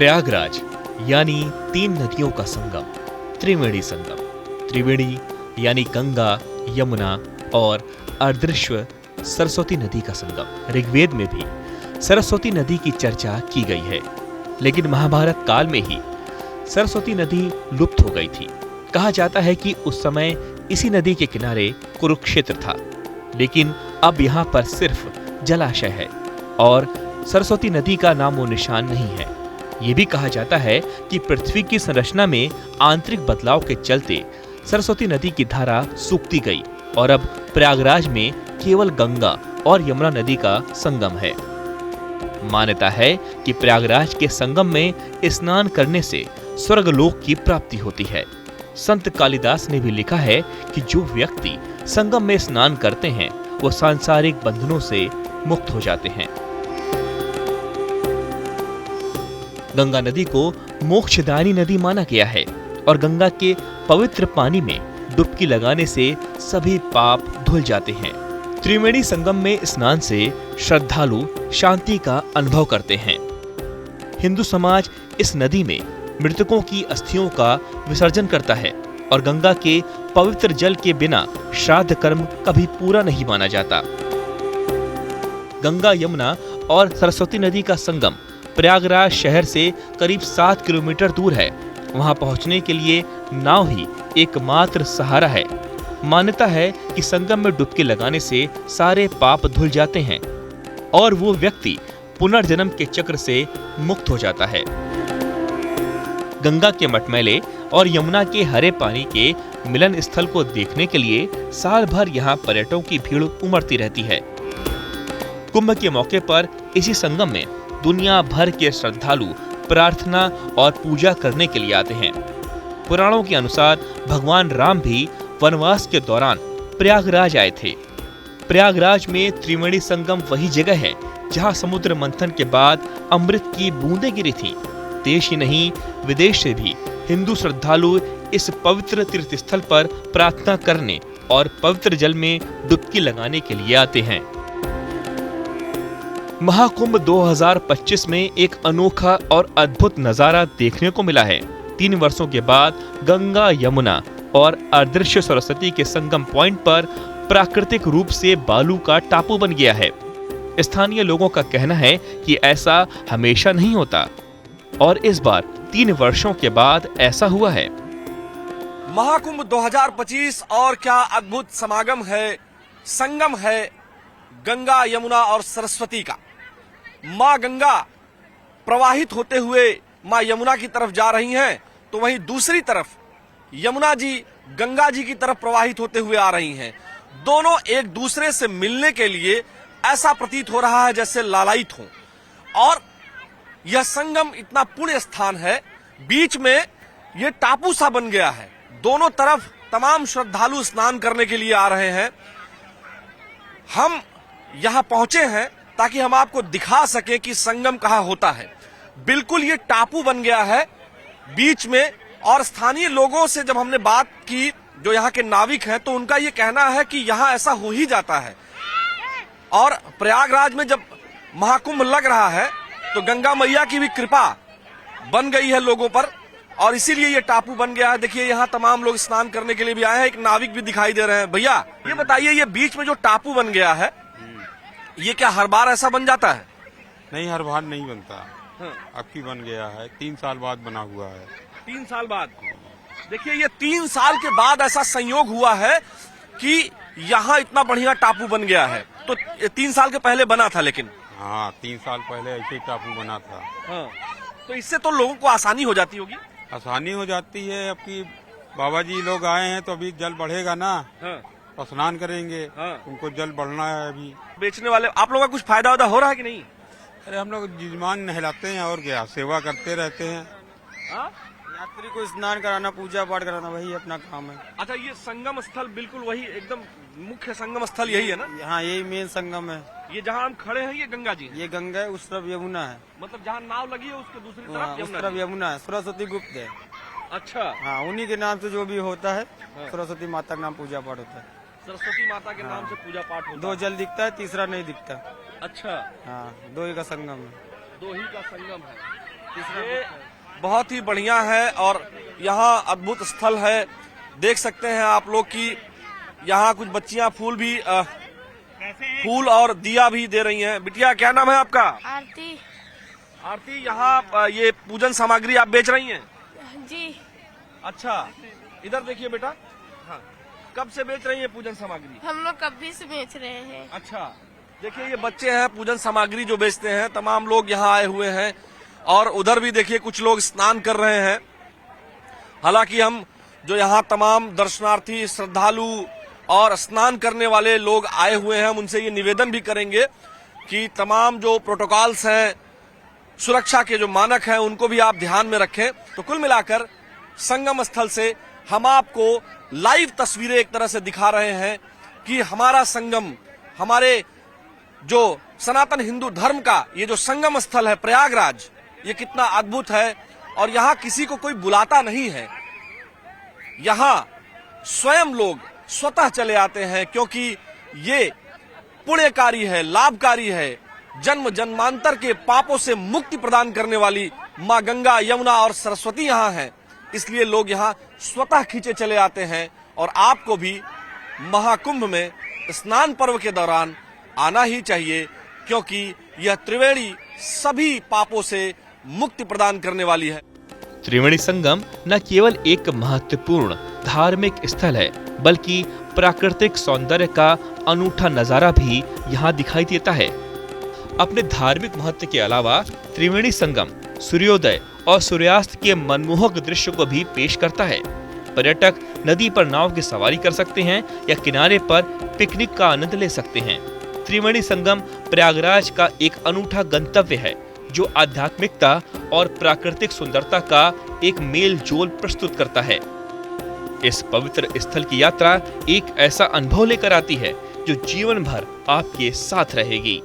प्रयागराज यानी तीन नदियों का संगम, त्रिवेणी संगम। त्रिवेणी यानी गंगा, यमुना और अदृश्य सरस्वती नदी का संगम। ऋग्वेद में भी सरस्वती नदी की चर्चा की गई है, लेकिन महाभारत काल में ही सरस्वती नदी लुप्त हो गई थी। कहा जाता है कि उस समय इसी नदी के किनारे कुरुक्षेत्र था, लेकिन अब यहाँ पर सिर्फ जलाशय है और सरस्वती नदी का नामो निशान नहीं है। ये भी कहा जाता है कि पृथ्वी की संरचना में आंतरिक बदलाव के चलते सरस्वती नदी की धारा सूखती गई और अब प्रयागराज में केवल गंगा और यमुना नदी का संगम है। मान्यता है कि प्रयागराज के संगम में स्नान करने से स्वर्गलोक की प्राप्ति होती है। संत कालिदास ने भी लिखा है कि जो व्यक्ति संगम में स्नान करते हैं वो सांसारिक बंधनों से मुक्त हो जाते हैं। गंगा नदी को मोक्षदायिनी नदी माना गया है और गंगा के पवित्र पानी में डुबकी लगाने से सभी पाप धुल जाते हैं। त्रिवेणी संगम में स्नान से श्रद्धालु शांति का अनुभव करते हैं। हिंदू समाज इस नदी में मृतकों की अस्थियों का विसर्जन करता है और गंगा के पवित्र जल के बिना श्राद्ध कर्म कभी पूरा नहीं माना जाता। गंगा, यमुना और सरस्वती नदी का संगम प्रयागराज शहर से करीब 7 किलोमीटर दूर है। वहां पहुंचने के लिए नाव ही एकमात्र सहारा है। मान्यता है कि संगम में डुबकी लगाने से सारे पाप धुल जाते हैं और वो व्यक्ति पुनर्जन्म के चक्र से मुक्त हो जाता है। गंगा के मटमैले और यमुना के हरे पानी के मिलन स्थल को देखने के लिए साल भर यहाँ पर्यटकों की भीड़ उमड़ती रहती है। कुंभ के मौके पर इसी संगम में दुनिया भर के श्रद्धालु प्रार्थना और पूजा करने के लिए आते हैं। पुराणों के अनुसार भगवान राम भी वनवास के दौरान प्रयागराज आए थे। प्रयागराज में त्रिवेणी संगम वही जगह है जहां समुद्र मंथन के बाद अमृत की बूंदें गिरी थीं। देश ही नहीं, विदेश से भी हिंदू श्रद्धालु इस पवित्र तीर्थ स्थल पर प्रार्थना करने और पवित्र जल में डुबकी लगाने के लिए आते हैं। महाकुंभ 2025 में एक अनोखा और अद्भुत नजारा देखने को मिला है। 3 वर्षों के बाद गंगा, यमुना और अदृश्य सरस्वती के संगम पॉइंट पर प्राकृतिक रूप से बालू का टापू बन गया है। स्थानीय लोगों का कहना है कि ऐसा हमेशा नहीं होता और इस बार 3 वर्षों के बाद ऐसा हुआ है। महाकुंभ 2025 और क्या अद्भुत समागम है, संगम है गंगा, यमुना और सरस्वती का। माँ गंगा प्रवाहित होते हुए माँ यमुना की तरफ जा रही हैं, तो वहीं दूसरी तरफ यमुना जी गंगा जी की तरफ प्रवाहित होते हुए आ रही हैं। दोनों एक दूसरे से मिलने के लिए ऐसा प्रतीत हो रहा है जैसे लालायित हों। और यह संगम इतना पुण्य स्थान है, बीच में ये टापू सा बन गया है। दोनों तरफ तमाम श्रद्धालु स्नान करने के लिए आ रहे हैं। हम यहां पहुंचे हैं ताकि हम आपको दिखा सके कि संगम कहां होता है। बिल्कुल ये टापू बन गया है बीच में। और स्थानीय लोगों से जब हमने बात की, जो यहाँ के नाविक हैं, तो उनका ये कहना है कि यहाँ ऐसा हो ही जाता है। और प्रयागराज में जब महाकुंभ लग रहा है तो गंगा मैया की भी कृपा बन गई है लोगों पर और इसीलिए ये टापू बन गया है। देखिए यहाँ तमाम लोग स्नान करने के लिए भी आए हैं। एक नाविक भी दिखाई दे रहे हैं। भैया ये बताइए, ये बीच में जो टापू बन गया है, ये क्या हर बार ऐसा बन जाता है? नहीं, हर बार नहीं बनता। अब की बन गया है, 3 साल बाद बना हुआ है। 3 साल बाद? देखिए ये 3 साल के बाद ऐसा संयोग हुआ है कि यहाँ इतना बढ़िया टापू बन गया है। तो 3 साल के पहले बना था, लेकिन हाँ 3 साल पहले ऐसे ही टापू बना था। हाँ, तो इससे तो लोगों को आसानी हो जाती होगी। आसानी हो जाती है। अब की बाबा जी लोग आए हैं तो अभी जल बढ़ेगा ना। हाँ। तो स्नान करेंगे। हाँ। उनको जल बढ़ना है। अभी बेचने वाले आप लोगों का कुछ फायदा वायदा हो रहा है कि नहीं? अरे हम लोग यजमान नहलाते हैं और क्या, सेवा करते रहते हैं। हाँ? यात्री को स्नान कराना, पूजा पाठ कराना, वही अपना काम है। अच्छा, ये संगम स्थल बिल्कुल वही एकदम मुख्य संगम स्थल यही है ना? हाँ, यही मेन संगम है। ये जहाँ हम खड़े हैं ये गंगा जी? ये गंगा है, उस तरफ यमुना है। मतलब जहाँ नाव लगी है उसके दूसरी तरफ उस तरफ यमुना है। सरस्वती गुप्त है। अच्छा। हाँ, उन्हीं के नाम से जो भी होता है, सरस्वती माता के नाम पूजा पाठ होता है। सरस्वती माता के नाम से पूजा पाठ होता है। 2 जल दिखता है, तीसरा नहीं दिखता। अच्छा। हाँ, 2 ही का संगम है। 2 ही का संगम है। ये बहुत ही बढ़िया है और यहाँ अद्भुत स्थल है। देख सकते हैं आप लोग कि यहाँ कुछ बच्चियां फूल और दिया भी दे रही हैं। बिटिया क्या नाम है आपका? आरती। आरती, यहाँ ये पूजन सामग्री आप बेच रही हैं? जी। अच्छा, इधर देखिए बेटा। हाँ, कब से बेच रही हैं पूजन सामग्री? हम लोग कभी से बेच रहे हैं। अच्छा, देखिए ये बच्चे हैं पूजन सामग्री जो बेचते हैं। तमाम लोग यहाँ आए हुए हैं और उधर भी देखिए कुछ लोग स्नान कर रहे हैं। हालांकि हम जो यहाँ तमाम दर्शनार्थी, श्रद्धालु और स्नान करने वाले लोग आए हुए हैं, हम उनसे ये निवेदन भी करेंगे कि तमाम जो प्रोटोकॉल्स हैं, सुरक्षा के जो मानक हैं, उनको भी आप ध्यान में रखें। तो कुल मिलाकर संगम स्थल से हम आपको लाइव तस्वीरें एक तरह से दिखा रहे हैं कि हमारा संगम, हमारे जो सनातन हिंदू धर्म का ये जो संगम स्थल है प्रयागराज, ये कितना अद्भुत है। और यहाँ किसी को कोई बुलाता नहीं है, यहाँ स्वयं लोग स्वतः चले आते हैं, क्योंकि ये पुण्यकारी है, लाभकारी है। जन्म जन्मांतर के पापों से मुक्ति प्रदान करने वाली माँ गंगा, यमुना और सरस्वती यहाँ हैं, इसलिए लोग यहाँ स्वतः खींचे चले आते हैं। और आपको भी महाकुंभ में स्नान पर्व के दौरान आना ही चाहिए, क्योंकि यह त्रिवेणी सभी पापों से मुक्ति प्रदान करने वाली है। त्रिवेणी संगम न केवल एक महत्वपूर्ण धार्मिक स्थल है, बल्कि प्राकृतिक सौंदर्य का अनूठा नजारा भी यहाँ दिखाई देता है। अपने धार्मिक महत्व के अलावा त्रिवेणी संगम सूर्योदय और सूर्यास्त के मनमोहक दृश्य को भी पेश करता है। पर्यटक नदी पर नाव की सवारी कर सकते हैं या किनारे पर पिकनिक का आनंद ले सकते हैं। त्रिवेणी संगम प्रयागराज का एक अनूठा गंतव्य है, जो आध्यात्मिकता और प्राकृतिक सुंदरता का एक मेल जोल प्रस्तुत करता है। इस पवित्र स्थल की यात्रा एक ऐसा अनुभव लेकर आती है जो जीवन भर आपके साथ रहेगी।